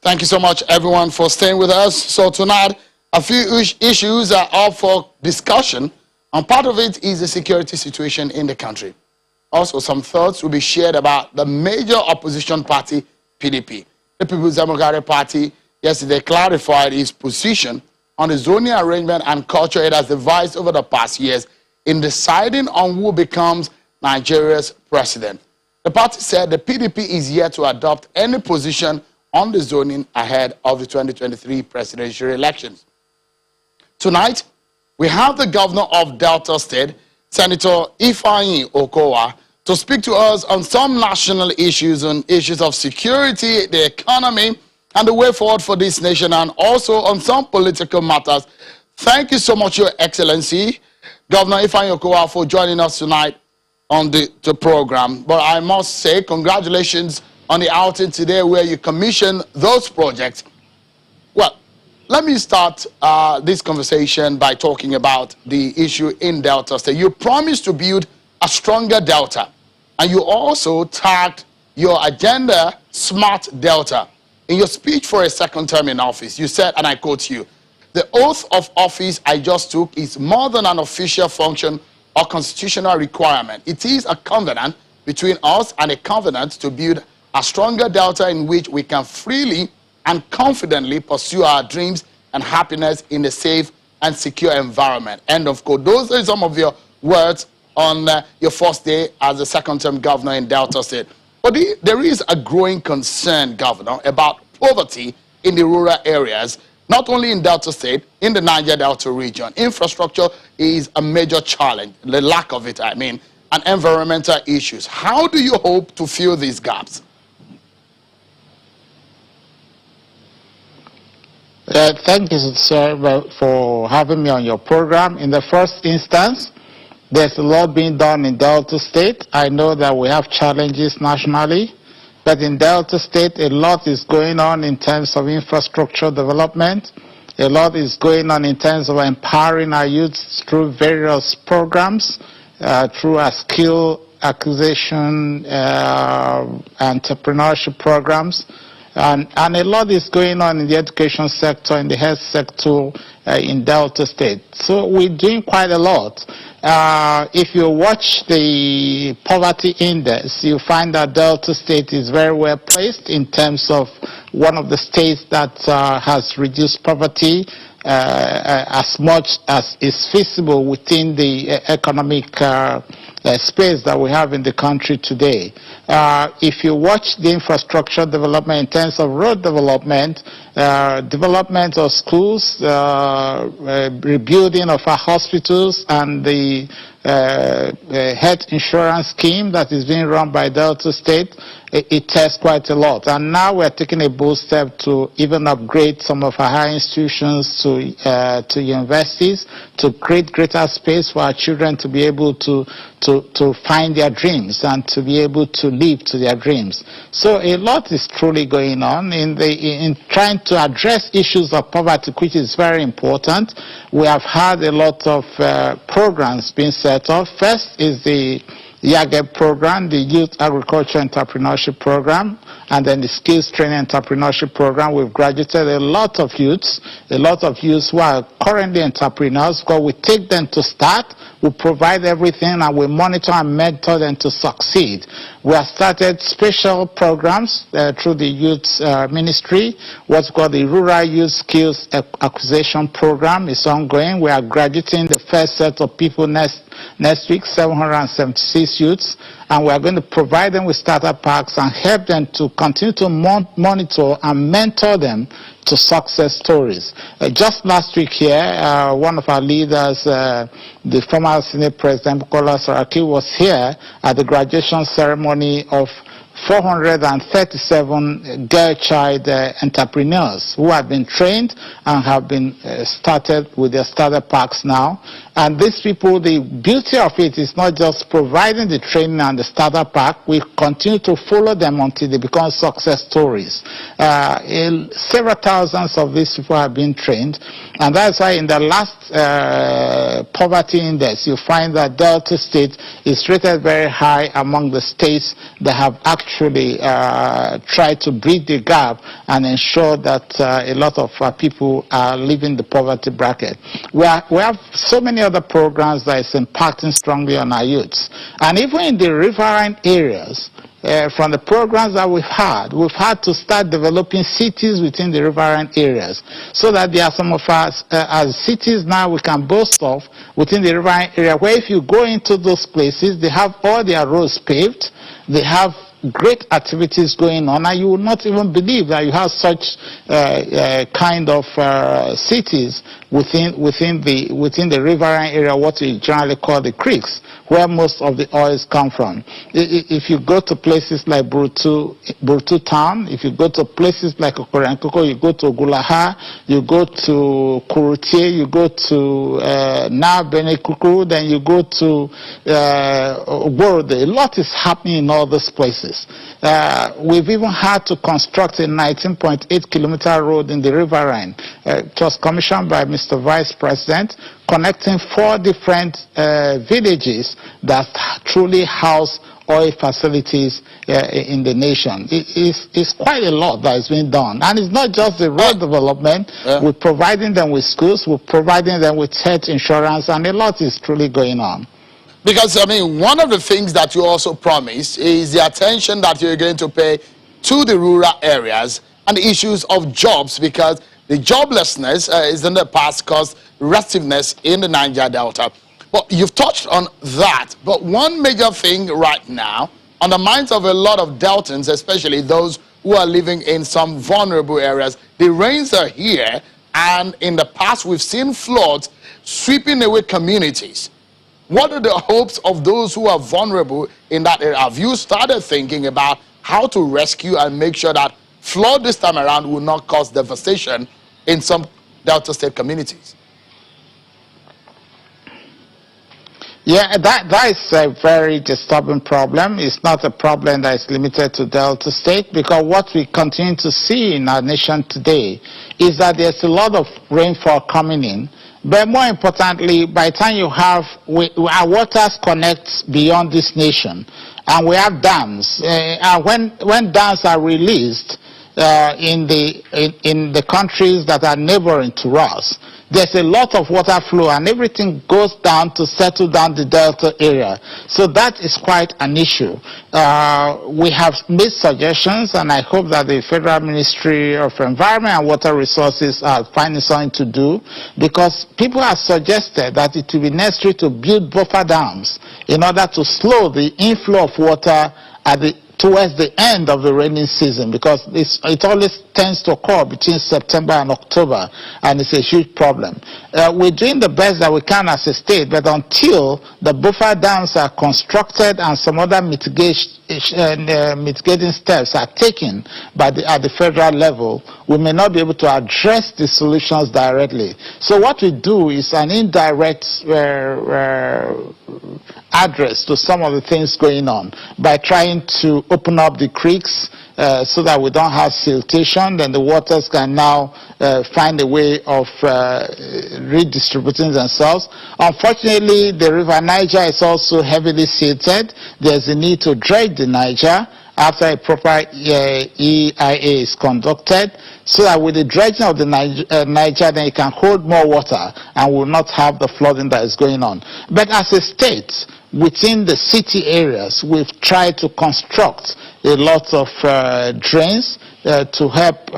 Thank you so much, everyone, for staying with us. So tonight, a few issues are up for discussion, and part of it is the security situation in the country. Also, some thoughts will be shared about the major opposition party, PDP. The People's Democratic Party yesterday clarified its position on the zoning arrangement and culture it has devised over the past years in deciding on who becomes Nigeria's president. The party said the PDP is yet to adopt any position on the zoning ahead of the 2023 presidential elections. Tonight, we have the governor of Delta State, Senator Okowa, to speak to us on some national issues, on issues of security, the economy, and the way forward for this nation, and also on some political matters. Thank you so much, Your Excellency, Governor Okowa, for joining us tonight on the program. But I must say, congratulations on the outing today where you commissioned those projects. Well, let me start this conversation by talking about the issue in Delta State. You promised to build a stronger Delta, and you also tagged your agenda Smart Delta. In your speech for a second term in office, you said, and I quote you, "The oath of office I just took is more than an official function or constitutional requirement. It is a covenant between us and a covenant to build a stronger Delta in which we can freely and confidently pursue our dreams and happiness in a safe and secure environment." End of quote. Those are some of your words on your first day as a second-term governor in Delta State. But there is a growing concern, Governor, about poverty in the rural areas, not only in Delta State, in the Niger Delta region. Infrastructure is a major challenge, the lack of it, I mean, and environmental issues. How do you hope to fill these gaps? Thank you, sir, for having me on your program. In the first instance, there's a lot being done in Delta State. I know that we have challenges nationally, but in Delta State, a lot is going on in terms of infrastructure development. A lot is going on in terms of empowering our youth through various programs, through our skill acquisition, entrepreneurship programs. And a lot is going on in the education sector, in the health sector in Delta State. So we're doing quite a lot. If you watch the poverty index, you find that Delta State is very well placed in terms of one of the states that has reduced poverty as much as is feasible within the economic space that we have in the country today. If you watch the infrastructure development in terms of road development, development of schools, rebuilding of our hospitals, and the health insurance scheme that is being run by Delta State, it tests quite a lot. And now we're taking a bold step to even upgrade some of our higher institutions to universities, to create greater space for our children to be able to find their dreams and to be able to live to their dreams. So a lot is truly going on in trying to address issues of poverty, which is very important. We have had a lot of programs being set up. First is the YAGEP program, the Youth Agriculture Entrepreneurship Program, and then the Skills Training Entrepreneurship Program. We've graduated a lot of youths who are currently entrepreneurs, because we take them to start, we provide everything, and we monitor and mentor them to succeed. We have started special programs through the youth ministry. What's called the Rural Youth Skills Acquisition Program is ongoing. We are graduating the first set of people next week, 776 youths, and we are going to provide them with starter packs and help them to continue to monitor and mentor them to success stories. Just last week here, one of our leaders, the former Senate President Okowa Saraki, was here at the graduation ceremony of 437 girl child entrepreneurs who have been trained and have been started with their starter packs now. And these people, the beauty of it is not just providing the training and the starter pack. We continue to follow them until they become success stories. Several thousands of these people have been trained, and that's why in the last poverty index, you find that Delta State is rated very high among the states that have actually actually try to bridge the gap and ensure that a lot of people are leaving the poverty bracket. We have so many other programs that is impacting strongly on our youths. And even in the riverine areas, from the programs that we've had to start developing cities within the riverine areas, so that there are some of us as cities now we can boast of within the riverine area, where if you go into those places, they have all their roads paved, they have great activities going on, and you will not even believe that you have such kind of cities within the riverine area, what we generally call the creeks, where most of the oils come from. If you go to places like Burutu town, if you go to places like Okowa, you go to Gulaha, you go to Kurutie, you go to now Benekuku, then you go to Ibori. A lot is happening in all those places. We've even had to construct a 19.8 kilometer road in the riverine. It was commissioned by Mr. Vice President, connecting 4 different villages that truly house oil facilities in the nation. It's quite a lot that is being done. And it's not just the road development. We're providing them with schools, we're providing them with health insurance, and a lot is truly going on. Because, I mean, one of the things that you also promised is the attention that you're going to pay to the rural areas and the issues of jobs, because the joblessness is in the past caused restiveness in the Niger Delta. But you've touched on that. But one major thing right now on the minds of a lot of Deltans, especially those who are living in some vulnerable areas, the rains are here, and in the past we've seen floods sweeping away communities. What are the hopes of those who are vulnerable in that area? Have you started thinking about how to rescue and make sure that flood this time around will not cause devastation in some Delta State communities? Yeah, that is a very disturbing problem. It's not a problem that is limited to Delta State, because what we continue to see in our nation today is that there's a lot of rainfall coming in. But more importantly, by the time you have, our waters connect beyond this nation, and we have dams. And when dams are released in the countries that are neighboring to us, there's a lot of water flow, and everything goes down to settle down the Delta area. So that is quite an issue. We have made suggestions, and I hope that the Federal Ministry of Environment and Water Resources are finding something to do, because people have suggested that it will be necessary to build buffer dams in order to slow the inflow of water towards the end of the rainy season, because it always tends to occur between September and October, and it's a huge problem. We're doing the best that we can as a state, but until the buffer dams are constructed and some other mitigating steps are taken at the federal level, we may not be able to address the solutions directly. So what we do is an indirect address to some of the things going on by trying to open up the creeks so that we don't have siltation. Then the waters can now find a way of redistributing themselves. Unfortunately, the river Niger is also heavily silted. There's a need to dredge the Niger after a proper EIA is conducted, so that with the dredging of the Niger, then it can hold more water and will not have the flooding that is going on. But as a state, within the city areas, we've tried to construct a lot of drains to help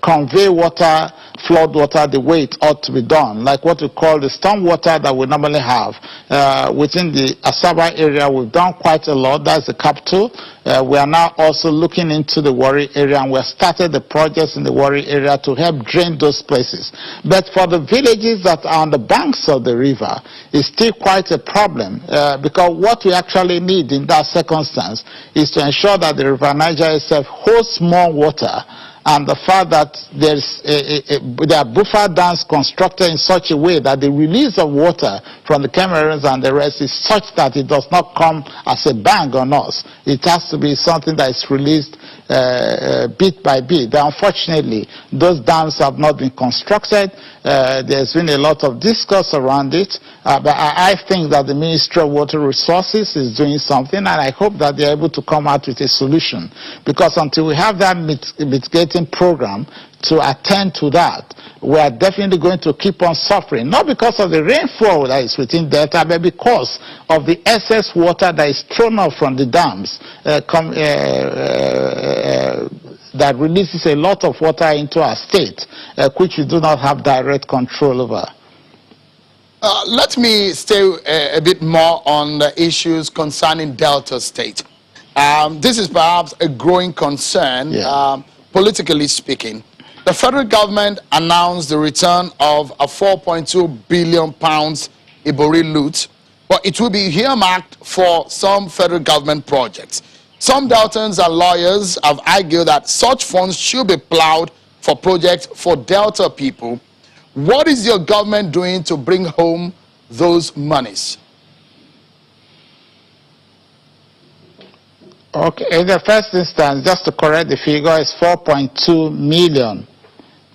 convey water, flood water, the way it ought to be done, like what we call the storm water that we normally have. Within the Asaba area, we've done quite a lot. That's the capital. We are now also looking into the Warri area, and we have started the projects in the Warri area to help drain those places. But for the villages that are on the banks of the river, it's still quite a problem, because what we actually need in that circumstance is to ensure that the river Niger itself holds more water and the fact that there are buffer dams constructed in such a way that the release of water from the Cameroons and the rest is such that it does not come as a bang on us. It has to be something that is released bit by bit. But unfortunately, those dams have not been constructed. There's been a lot of discourse around it, but I think that the Ministry of Water Resources is doing something, and I hope that they're able to come out with a solution, because until we have that mitigating program to attend to that, we are definitely going to keep on suffering, not because of the rainfall that is within Delta, but because of the excess water that is thrown off from the dams, that releases a lot of water into our state, which we do not have direct control over. Let me stay a bit more on the issues concerning Delta State. This is perhaps a growing concern, politically speaking. The federal government announced the return of a 4.2 billion pounds Ibori loot, but it will be earmarked for some federal government projects. Some Deltans and lawyers have argued that such funds should be plowed for projects for Delta people. What is your government doing to bring home those monies? Okay, in the first instance, just to correct the figure, is 4.2 million.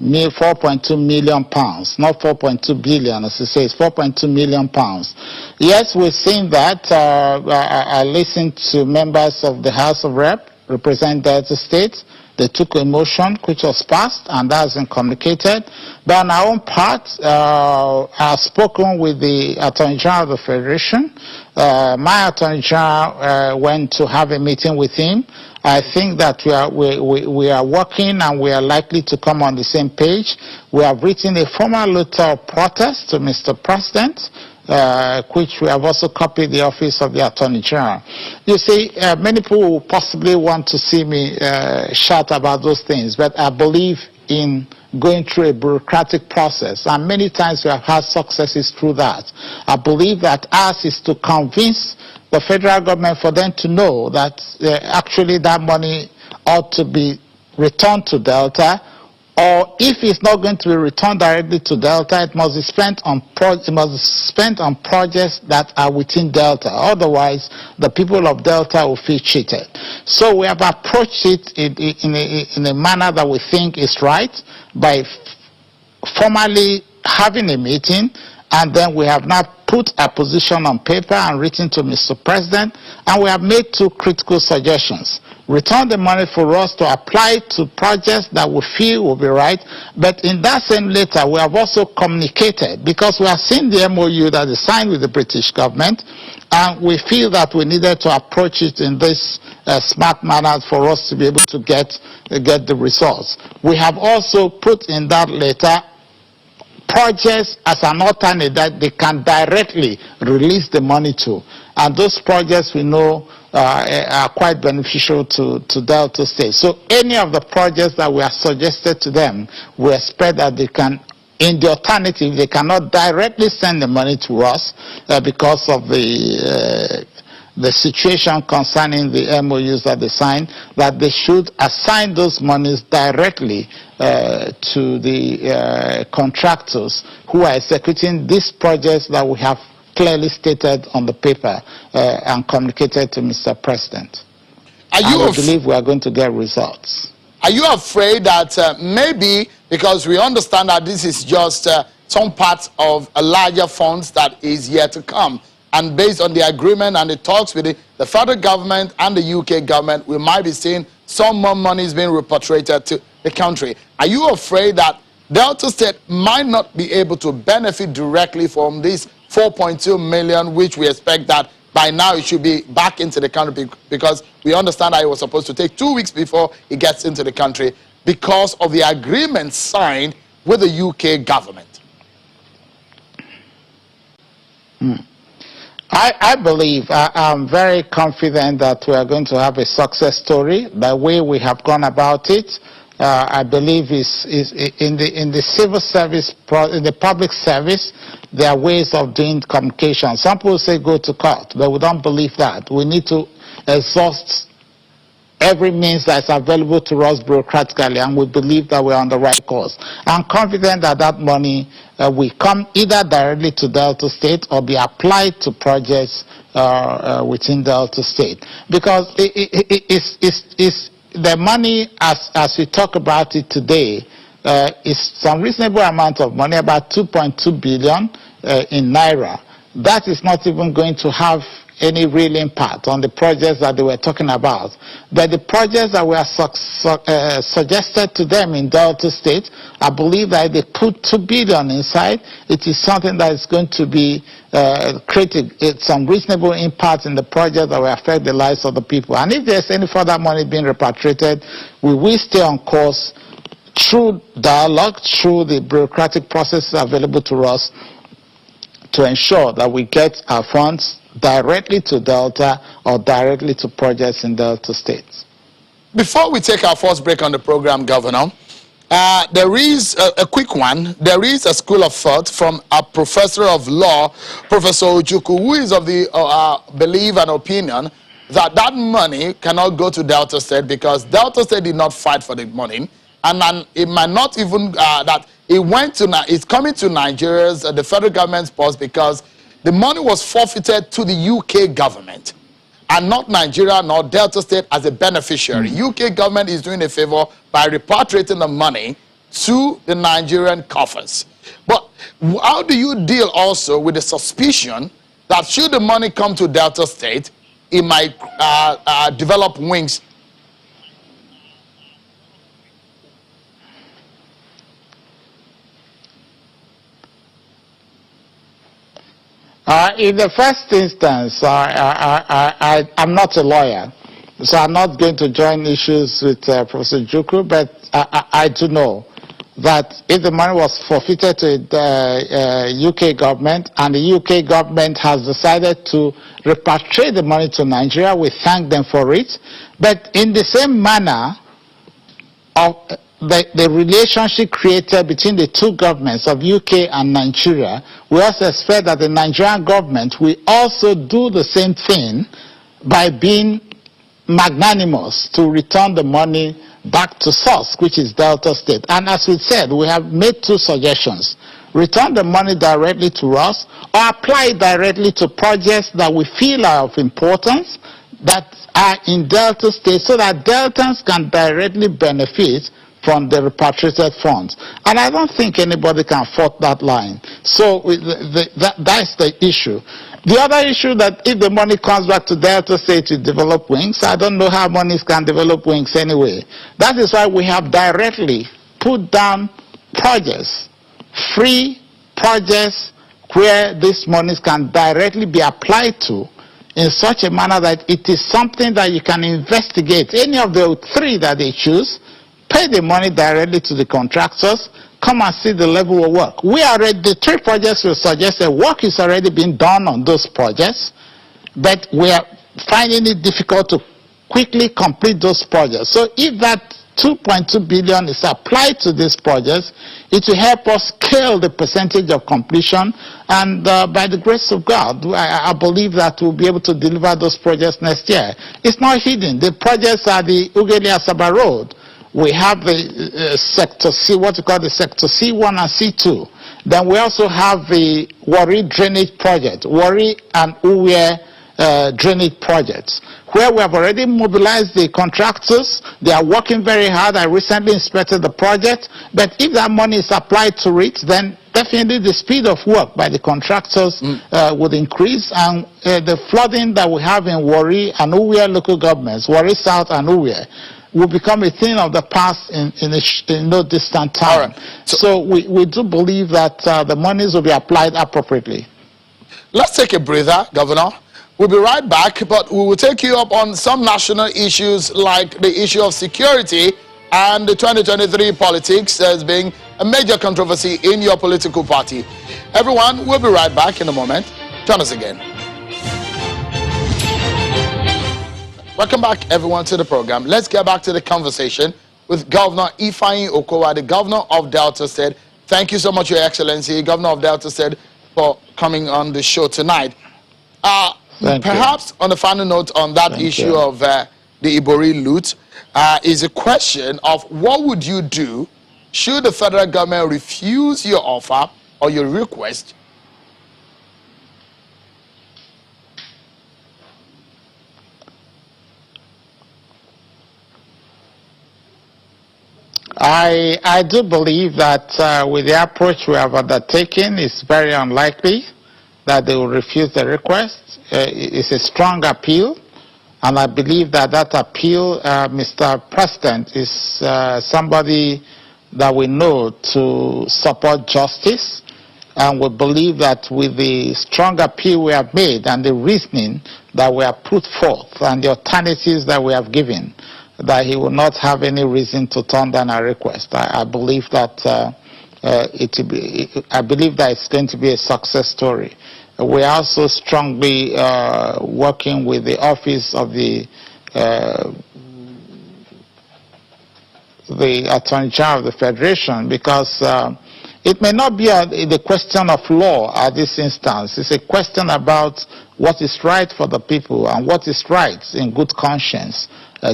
4.2 million pounds, not 4.2 billion, as you say, it's 4.2 million pounds. Yes, we've seen that. I listened to members of the House of Rep, represent Delta State. They took a motion which was passed, and that has been communicated. But on our own part, I've spoken with the Attorney General of the Federation. My Attorney General went to have a meeting with him. I think that we are working, and we are likely to come on the same page. We have written a formal letter of protest to Mr. President, which we have also copied the office of the Attorney General. You see, many people will possibly want to see me shout about those things, but I believe in going through a bureaucratic process, and many times we have had successes through that. I believe that ours is to convince the federal government for them to know that actually that money ought to be returned to Delta, or if it's not going to be returned directly to Delta, it must be spent on projects that are within Delta. Otherwise, the people of Delta will feel cheated. So we have approached it in a manner that we think is right, by formally having a meeting, and then we have now put a position on paper and written to Mr. President, and we have made two critical suggestions. Return the money for us to apply to projects that we feel will be right, but in that same letter we have also communicated, because we have seen the MOU that is signed with the British government, and we feel that we needed to approach it in this smart manner for us to be able to get the results. We have also put in that letter projects as an alternate that they can directly release the money to. And those projects we know are quite beneficial to Delta State. So any of the projects that we have suggested to them, we expect that they can, in the alternative, they cannot directly send the money to us because of the situation concerning the MOUs that they signed, that they should assign those monies directly to the contractors who are executing these projects that we have clearly stated on the paper and communicated to Mr. President. I believe we are going to get results. Are you afraid that maybe, because we understand that this is just some part of a larger funds that is yet to come, and based on the agreement and the talks with the federal government and the UK government, we might be seeing some more money is being repatriated to the country. Are you afraid that Delta State might not be able to benefit directly from this 4.2 million, which we expect that by now it should be back into the country, because we understand that it was supposed to take 2 weeks before it gets into the country because of the agreement signed with the UK government? I believe, I'm very confident that we are going to have a success story. The way we have gone about it, I believe is in the civil service, in the public service, there are ways of doing communication. Some people say go to court, but we don't believe that. We need to exhaust every means that is available to us bureaucratically, and we believe that we're on the right course. I'm confident that that money will come either directly to Delta State or be applied to projects within Delta State. Because it's the money, as we talk about it today, is some reasonable amount of money, about 2.2 billion in Naira. That is not even going to have any real impact on the projects that they were talking about. But the projects that were suggested to them in Delta State, I believe that they put 2 billion inside. It is something that is going to be creating some reasonable impact in the projects that will affect the lives of the people. And if there's any further money being repatriated, we will stay on course through dialogue, through the bureaucratic processes available to us, to ensure that we get our funds directly to Delta or directly to projects in Delta states. Before we take our first break on the program, Governor, there is a quick one. There is a school of thought from a professor of law, Professor Ojukwu, who is of the belief and opinion that that money cannot go to Delta State because Delta State did not fight for the money, and then it might not even that it's coming to Nigeria's the federal government's purse because the money was forfeited to the UK government and not Nigeria nor Delta State as a beneficiary. UK government is doing a favor by repatriating the money to the Nigerian coffers. But how do you deal also with the suspicion that should the money come to Delta State, it might develop wings? In the first instance, I'm not a lawyer, so I'm not going to join issues with Professor Ojukwu, but I do know that if the money was forfeited to the UK government and the UK government has decided to repatriate the money to Nigeria, we thank them for it. But in the same manner, the relationship created between the two governments of UK and Nigeria, we also expect that the Nigerian government will also do the same thing by being magnanimous to return the money back to source, which is Delta State. And as we said, we have made two suggestions. Return the money directly to us or apply it directly to projects that we feel are of importance that are in Delta State so that Deltans can directly benefit from the repatriated funds. And I don't think anybody can fault that line. So that's the issue. The other issue that if the money comes back to Delta State to develop wings, I don't know how monies can develop wings anyway. That is why we have directly put down projects, free projects where these monies can directly be applied to in such a manner that it is something that you can investigate. Any of the three that they choose, pay the money directly to the contractors, come and see the level of work. The three projects we suggested, work is already being done on those projects, but we are finding it difficult to quickly complete those projects. So if that 2.2 billion is applied to these projects, it will help us scale the percentage of completion, and by the grace of God, I believe that we'll be able to deliver those projects next year. It's not hidden. The projects are the Ughelli-Asaba Road. We have the Sector C, what we call the Sector C1 and C2. Then we also have the Warri Drainage Project, Warri and Uwe drainage projects, where we have already mobilized the contractors. They are working very hard. I recently inspected the project. But if that money is applied to it, then definitely the speed of work by the contractors would increase. And the flooding that we have in Warri and Uwe local governments, Warri South and Uwe, will become a thing of the past in no distant time. Right. So we do believe that the monies will be applied appropriately. Let's take a breather, Governor. We'll be right back, but we will take you up on some national issues like the issue of security and the 2023 politics as being a major controversy in your political party. Everyone, we'll be right back in a moment. Join us again. Welcome back, everyone, to the program. Let's get back to the conversation with Governor Ifeanyi Okowa, the Governor of Delta State. Thank you so much, Your Excellency, Governor of Delta State, for coming on the show tonight. Perhaps on a final note on that issue of the Ibori loot is a question of what would you do should the federal government refuse your offer or your request? I do believe that with the approach we have undertaken, it's very unlikely that they will refuse the request. It's a strong appeal, and I believe that that appeal, Mr. President, is somebody that we know to support justice, and we believe that with the strong appeal we have made and the reasoning that we have put forth and the alternatives that we have given, that he will not have any reason to turn down our request. I believe that I believe that it's going to be a success story. We are also strongly working with the office of the Attorney General of the Federation, because it may not be the question of law at this instance. It's a question about what is right for the people and what is right in good conscience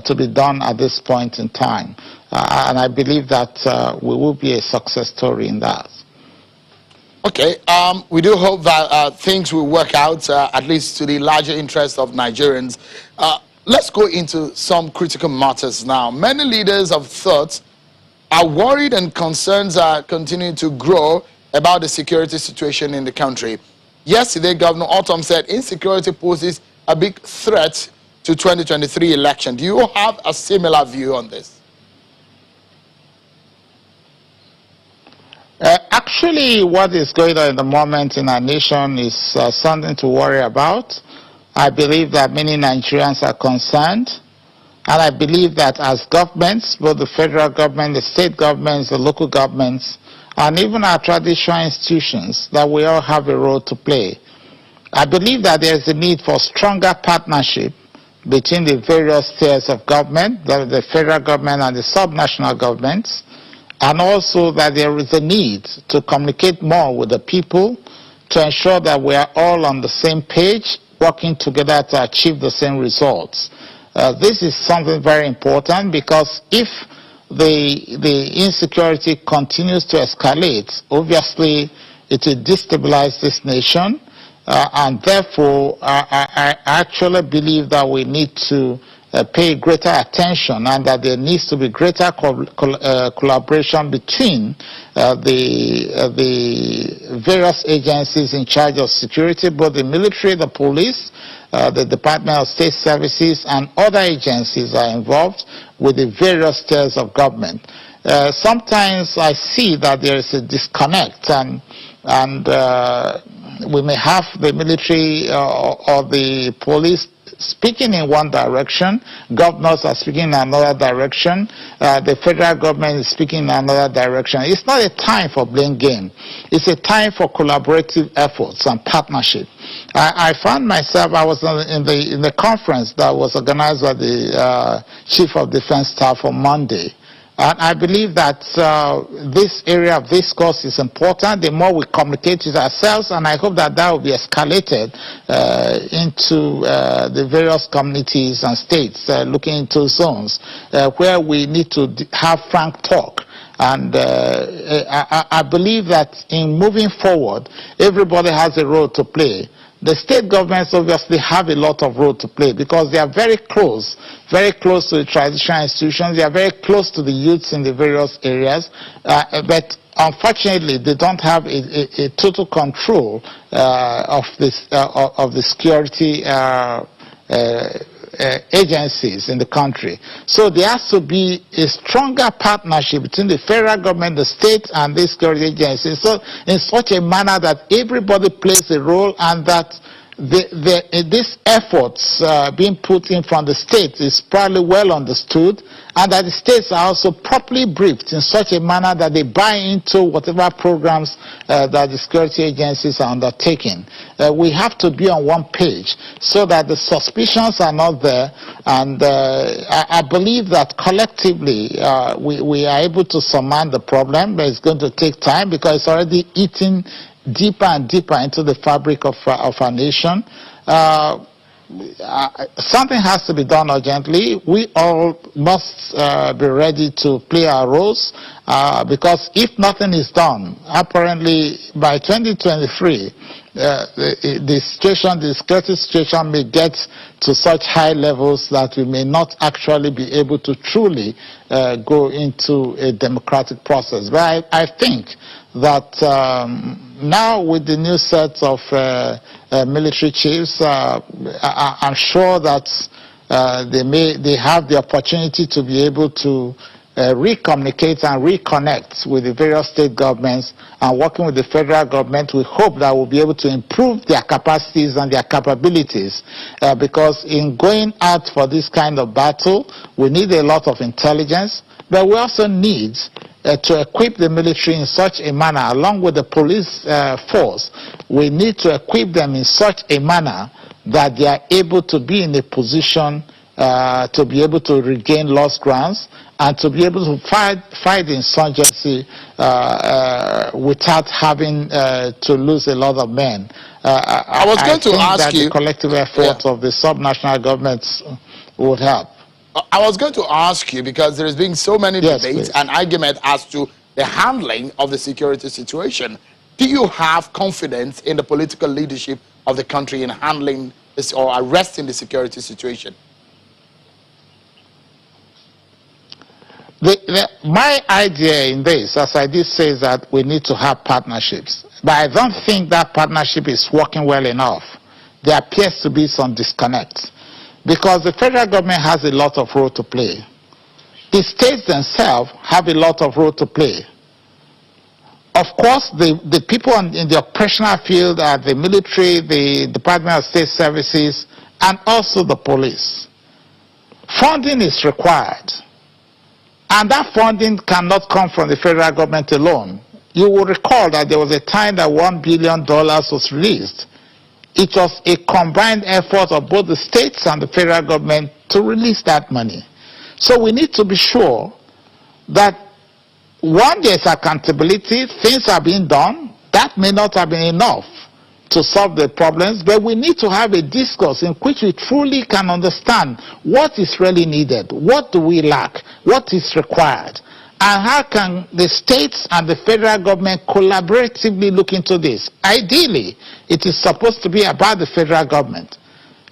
to be done at this point in time. And I believe that we will be a success story in that. Okay, we do hope that things will work out, at least to the larger interest of Nigerians. Let's go into some critical matters now. Many leaders of thought are worried and concerns are continuing to grow about the security situation in the country. Yesterday, Governor Autumn said insecurity poses a big threat to 2023 election. Do you have a similar view on this? Actually, what is going on in the moment in our nation is something to worry about. I believe that many Nigerians are concerned, and I believe that as governments, both the federal government, the state governments, the local governments, and even our traditional institutions, that we all have a role to play. I believe that there is a need for stronger partnership between the various tiers of government, the federal government and the subnational governments, and also that there is a need to communicate more with the people to ensure that we are all on the same page, working together to achieve the same results. This is something very important, because if the insecurity continues to escalate, obviously it will destabilize this nation. And therefore, I actually believe that we need to pay greater attention, and that there needs to be greater collaboration between the various agencies in charge of security, both the military, the police, the Department of State Services, and other agencies are involved with the various tiers of government. Sometimes I see that there is a disconnect, and we may have the military or the police speaking in one direction, governors are speaking in another direction, the federal government is speaking in another direction. It's not a time for blame game. It's a time for collaborative efforts and partnership. I found myself, I was in the conference that was organized by the Chief of Defense Staff on Monday. And I believe that this area of discourse is important. The more we communicate with ourselves, and I hope that that will be escalated into the various communities and states, looking into zones where we need to have frank talk. And I believe that in moving forward, everybody has a role to play. The state governments obviously have a lot of role to play, because they are very close to the traditional institutions. They are very close to the youths in the various areas, but unfortunately they don't have a total control of the security agencies in the country. So there has to be a stronger partnership between the federal government, the state, and the security agencies, so in such a manner that everybody plays a role, and that these efforts being put in from the state is probably well understood, and that the states are also properly briefed in such a manner that they buy into whatever programs that the security agencies are undertaking. We have to be on one page so that the suspicions are not there, and I believe that collectively we are able to surmount the problem, but it's going to take time, because it's already eating deeper and deeper into the fabric of our nation. something has to be done urgently. We all must be ready to play our roles, because if nothing is done, apparently by 2023, the security situation may get to such high levels that we may not actually be able to truly go into a democratic process. But I think that now with the new set of military chiefs, I'm sure that they have the opportunity to be able to recommunicate and reconnect with the various state governments, and working with the federal government. We hope that we'll be able to improve their capacities and their capabilities, because in going out for this kind of battle, we need a lot of intelligence, but we also need to equip the military in such a manner, along with the police force. We need to equip them in such a manner that they are able to be in a position to be able to regain lost grounds and to be able to fight insurgency without having to lose a lot of men. I was going to ask you, the collective effort of the subnational governments would help. I was going to ask you, because there has been so many debates please. and arguments as to the handling of the security situation. Do you have confidence in the political leadership of the country in handling this or arresting the security situation? My idea in this, as I did say, is that we need to have partnerships. But I don't think that partnership is working well enough. There appears to be some disconnect, because the federal government has a lot of role to play. The states themselves have a lot of role to play. Of course, the people in the operational field are the military, the Department of State Services, and also the police. Funding is required. And that funding cannot come from the federal government alone. You will recall that there was a time that $1 billion was released. It was a combined effort of both the states and the federal government to release that money. So we need to be sure that, one, there's accountability, things are being done. That may not have been enough to solve the problems, but we need to have a discourse in which we truly can understand what is really needed, what do we lack, what is required, and how can the states and the federal government collaboratively look into this. Ideally, it is supposed to be about the federal government,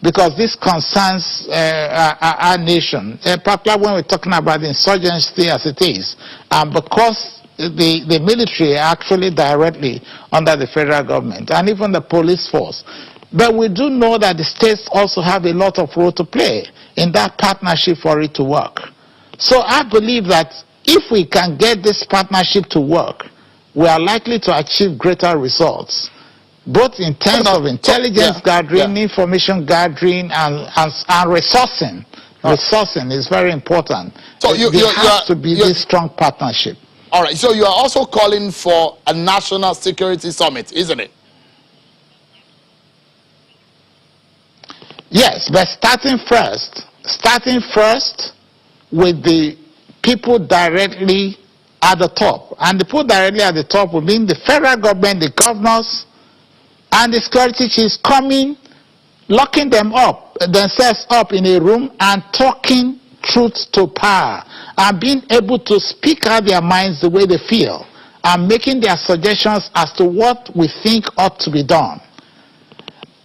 because this concerns our nation, particularly when we're talking about insurgency as it is, because the military are actually directly under the federal government, and even the police force. But we do know that the states also have a lot of role to play in that partnership for it to work. So I believe that if we can get this partnership to work, we are likely to achieve greater results, both in terms of intelligence gathering, information gathering, and resourcing. Resourcing is very important. So there has to be this strong partnership. All right, so you are also calling for a national security summit, isn't it? Yes, but starting first with the people directly at the top. And the people directly at the top will mean the federal government, the governors, and the security chiefs coming, locking themselves up in a room and talking truth to power, and being able to speak out their minds the way they feel, and making their suggestions as to what we think ought to be done.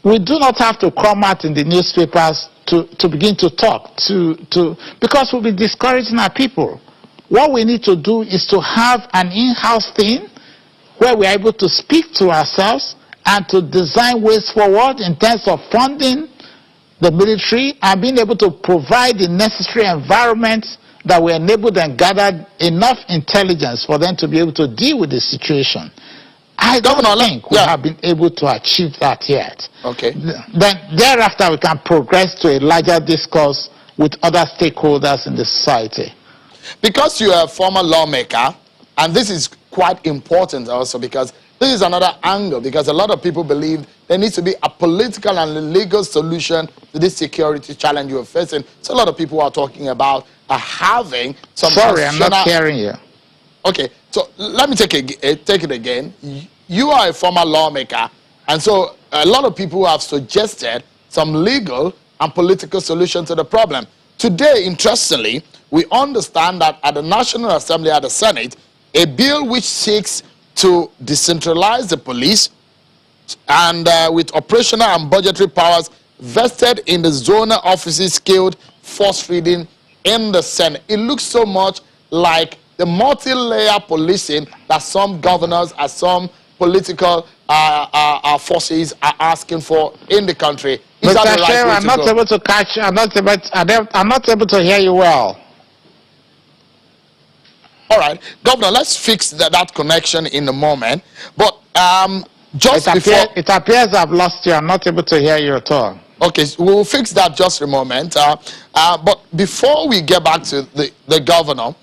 We do not have to come out in the newspapers to begin to talk, because we'll be discouraging our people. What we need to do is to have an in-house thing where we're able to speak to ourselves and to design ways forward in terms of funding the military and being able to provide the necessary environment that will enable them gather enough intelligence for them to be able to deal with the situation. I don't think we have been able to achieve that yet. Okay. Then thereafter we can progress to a larger discourse with other stakeholders in the society. Because you are a former lawmaker, and this is quite important also, because this is another angle, because a lot of people believe there needs to be a political and legal solution to this security challenge you are facing. So a lot of people are talking about having some... Sorry, I'm not hearing you. Okay, so let me take it again. You are a former lawmaker, and so a lot of people have suggested some legal and political solution to the problem. Today, interestingly, we understand that at the National Assembly, at the Senate, a bill which seeks to decentralize the police and with operational and budgetary powers vested in the zonal offices scaled first reading in the Senate. It looks so much like the multi-layer policing that some governors and some political forces are asking for in the country. Is that the right way I'm not able to catch. I'm not able to hear you well. All right, Governor, let's fix that connection in a moment. But it appears I've lost you. I'm not able to hear you at all. Okay, so we'll fix that just a moment. But before we get back to the governor,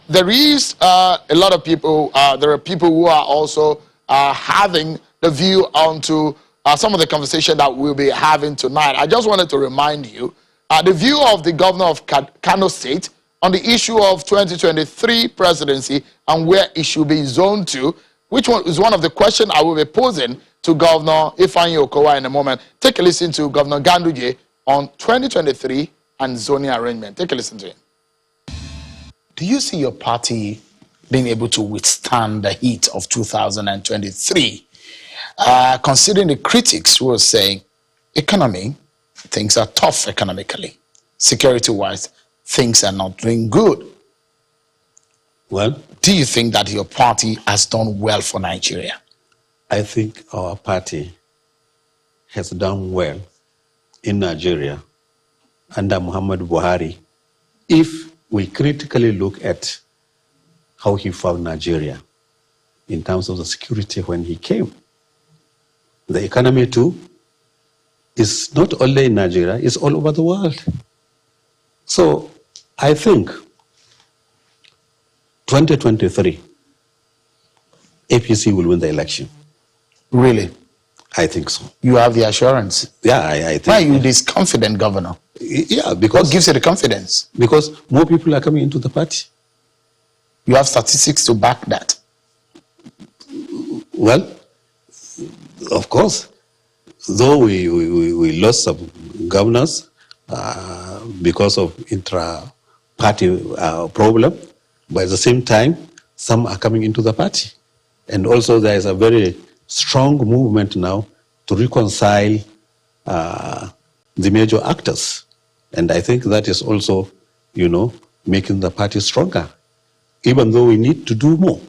there is a lot of people. There are people who are also having the view onto some of the conversation that we'll be having tonight. I just wanted to remind you the view of the governor of Kano State on the issue of 2023 presidency and where it should be zoned to, which one is one of the questions I will be posing to Governor Ifeanyi Okowa in a moment. Take a listen to Governor Ganduje on 2023 and zoning arrangement. Take a listen to him. Do you see your party being able to withstand the heat of 2023? Considering the critics who are saying, economy, things are tough economically. Security-wise, things are not doing good. Well, do you think that your party has done well for Nigeria? I think our party has done well in Nigeria under Muhammadu Buhari if we critically look at how he found Nigeria in terms of the security when he came. The economy too is not only in Nigeria, it's all over the world. So I think 2023, APC will win the election. Really? I think so. You have the assurance? Yeah, I think. Why are you this confident, Governor? Yeah, because... What gives you the confidence? Because more people are coming into the party. You have statistics to back that? Well, of course. Though we lost some governors because of intra-party problem, but at the same time, some are coming into the party. And also there is a very strong movement now to reconcile the major actors. And I think that is also, making the party stronger. Even though we need to do more.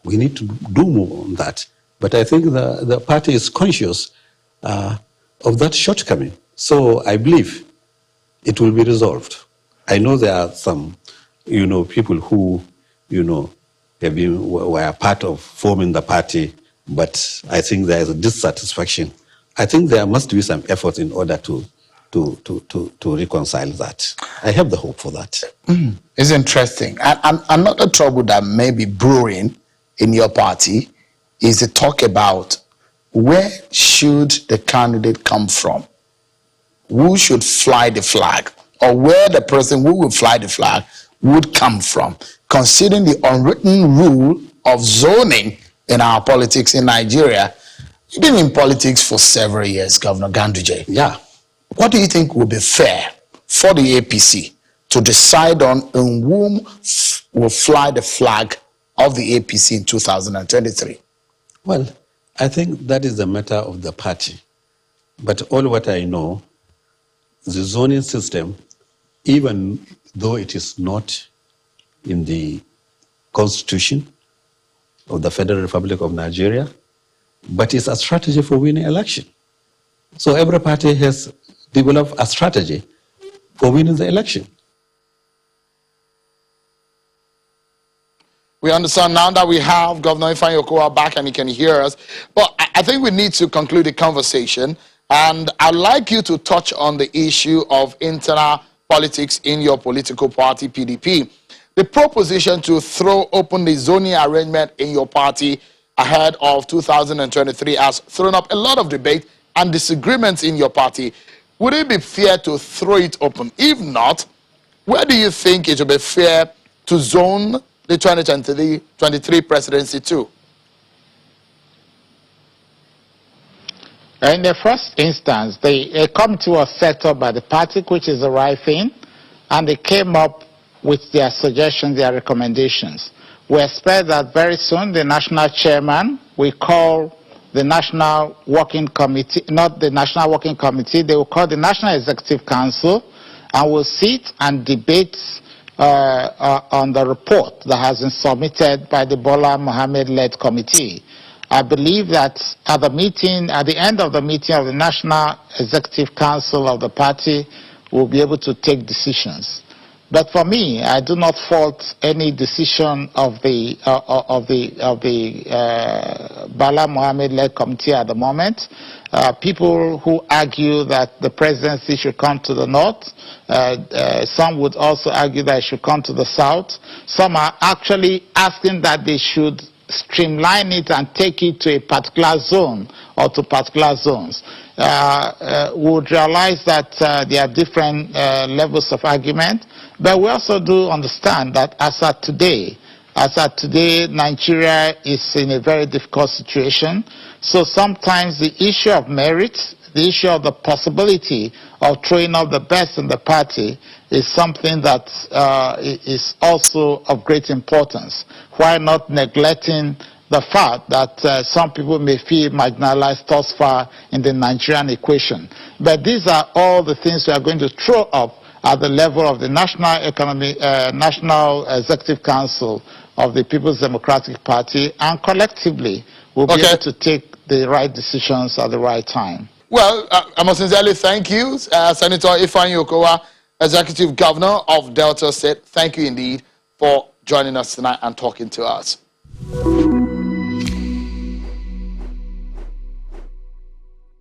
We need to do more on that. But I think the party is conscious of that shortcoming. So I believe it will be resolved. I know there are some, people who, were part of forming the party, but I think there is a dissatisfaction. I think there must be some effort in order to reconcile that. I have the hope for that. It's interesting. And another trouble that may be brewing in your party is the talk about where should the candidate come from? Who should fly the flag? Or where the person who will fly the flag would come from, considering the unwritten rule of zoning in our politics in Nigeria. You've been in politics for several years, Governor Ganduje. Yeah. What do you think will be fair for the APC to decide on whom will fly the flag of the APC in 2023? Well, I think that is a matter of the party. But all what I know, the zoning system, even though it is not in the Constitution of the Federal Republic of Nigeria, but it's a strategy for winning election. So every party has developed a strategy for winning the election. We understand now that we have Governor Ifeanyi Okowa back and he can hear us. But I think we need to conclude the conversation. And I'd like you to touch on the issue of internal politics in your political party, PDP. The proposition to throw open the zoning arrangement in your party ahead of 2023 has thrown up a lot of debate and disagreements in your party. Would it be fair to throw it open? If not, where do you think it would be fair to zone the 2023 presidency to? In the first instance, a committee was set up by the party, which is the right thing, and they came up with their suggestions, their recommendations. We expect that very soon the national chairman will call the National Working Committee, not the National Working Committee, they will call the National Executive Council, and will sit and debate on the report that has been submitted by the Bola Mohammed-led committee. I believe that at the end of the meeting of the National Executive Council of the party, we'll be able to take decisions. But for me, I do not fault any decision of the Bola Mohammed-led committee at the moment. People who argue that the presidency should come to the north, some would also argue that it should come to the south. Some are actually asking that they should streamline it and take it to a particular zone or to particular zones. Would realize that there are different levels of argument, but we also do understand that as at today, Nigeria is in a very difficult situation. So sometimes the issue of merit, the issue of the possibility of throwing up the best in the party is something that is also of great importance, while not neglecting the fact that some people may feel marginalized thus far in the Nigerian equation. But these are all the things we are going to throw up at the level of the National Executive Council of the People's Democratic Party, and collectively we'll be able to take the right decisions at the right time. Well, I must sincerely thank you, Senator Ifeanyi Okowa, Executive Governor of Delta State. Thank you indeed for joining us tonight and talking to us.